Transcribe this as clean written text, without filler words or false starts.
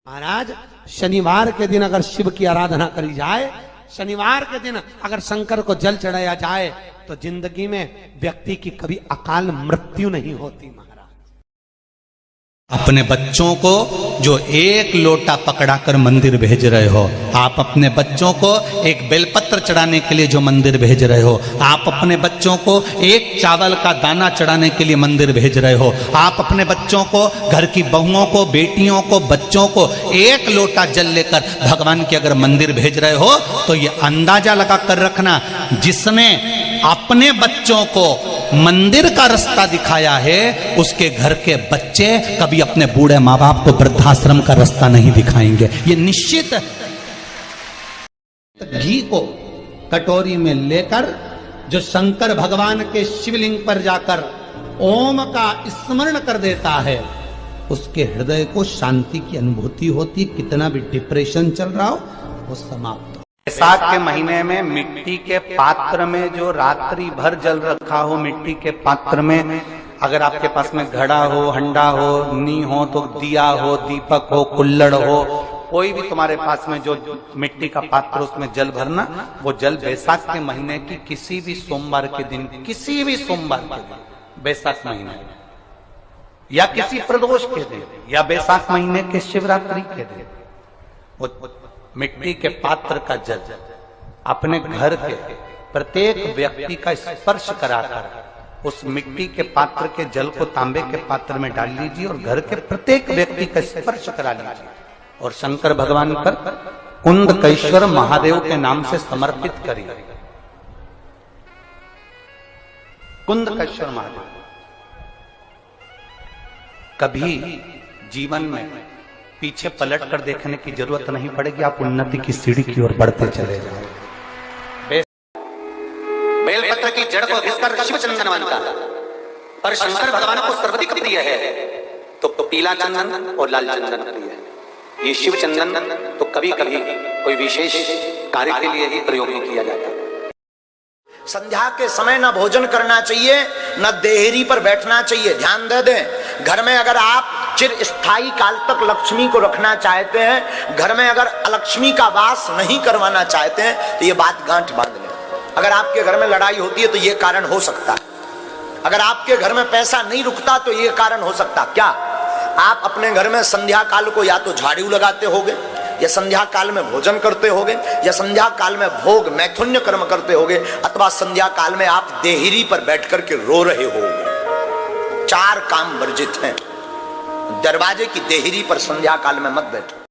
महाराज शनिवार के दिन अगर शिव की आराधना करी जाए, शनिवार के दिन अगर शंकर को जल चढ़ाया जाए तो जिंदगी में व्यक्ति की कभी अकाल मृत्यु नहीं होती। महाराज अपने बच्चों को जो एक लोटा पकड़ाकर मंदिर भेज रहे हो, आप अपने बच्चों को एक बेलपत्र चढ़ाने के लिए जो मंदिर भेज रहे हो, आप अपने बच्चों को एक चावल का दाना चढ़ाने के लिए मंदिर भेज रहे हो, आप अपने बच्चों को, घर की बहुओं को, बेटियों को, बच्चों को एक लोटा जल लेकर भगवान के अगर मंदिर भेज रहे हो तो ये अंदाजा लगा कर रखना, जिसने अपने बच्चों को मंदिर का रास्ता दिखाया है उसके घर के बच्चे कभी अपने बूढ़े माँ बाप को वृद्धाश्रम का रास्ता नहीं दिखाएंगे, ये निश्चित। घी को कटोरी में लेकर जो शंकर भगवान के शिवलिंग पर जाकर ओम का स्मरण कर देता है, उसके हृदय को शांति की अनुभूति होती, कितना भी डिप्रेशन चल रहा हो वो समाप्त। बैसाख के महीने में मिट्टी के पात्र में जो रात्रि भर जल रखा हो, मिट्टी के पात्र में अगर आपके पास में घड़ा हो, हंडा हो, नी हो, तो दिया हो, दीपक हो, कुल्लड़ हो, कोई भी तुम्हारे पास में जो मिट्टी का पात्र उसमें जल भरना, वो जल बैसाख के महीने की किसी भी सोमवार के दिन, किसी भी सोमवार के दिन, बैसाख महीने या किसी प्रदोष के दिन या बैसाख महीने के शिवरात्रि के दिन, वो मिट्टी के पात्र का जल अपने घर के प्रत्येक व्यक्ति का स्पर्श कराकर उस मिट्टी के पात्र के जल को तांबे के पात्र में डाल लीजिए और घर के प्रत्येक व्यक्ति का स्पर्श करा लीजिए और शंकर भगवान पर कुंदकेश्वर महादेव के नाम से समर्पित करिए। कुंदकेश्वर महादेव, कभी जीवन में पीछे पलट कर देखने की जरूरत नहीं पड़ेगी, आप उन्नति की सीढ़ी की ओर बढ़ते चले जाओ। बेलपत्र की जड़ को घिसकर शिव चंदन बनता है, पर शंकर भगवान को सर्वाधिक प्रिय है तो पीला चंदन और लाल चंदन प्रिय है। ये शिव चंदन तो कभी कभी कोई विशेष कार्य के लिए ही प्रयोग में किया जाता है। संध्या के समय न भोजन करना चाहिए, न देहरी पर बैठना चाहिए। ध्यान दे दें, घर में अगर आप चिर स्थायी काल तक लक्ष्मी को रखना चाहते हैं, घर में अगर अलक्ष्मी का वास नहीं करवाना चाहते हैं, तो ये बात गांठ बांध लें। अगर आपके घर में लड़ाई होती है तो ये कारण हो सकता है, अगर आपके घर में पैसा नहीं रुकता तो ये कारण हो सकता। क्या आप अपने घर में संध्या काल को या तो झाड़ू लगाते होगे, या संध्या काल में भोजन करते होगे, या संध्या काल में भोग मैथुन्य कर्म करते होगे, अथवा संध्या काल में आप देहरी पर बैठ करके रो रहे होगे। चार काम वर्जित हैं। दरवाजे की देहरी पर संध्या काल में मत बैठो।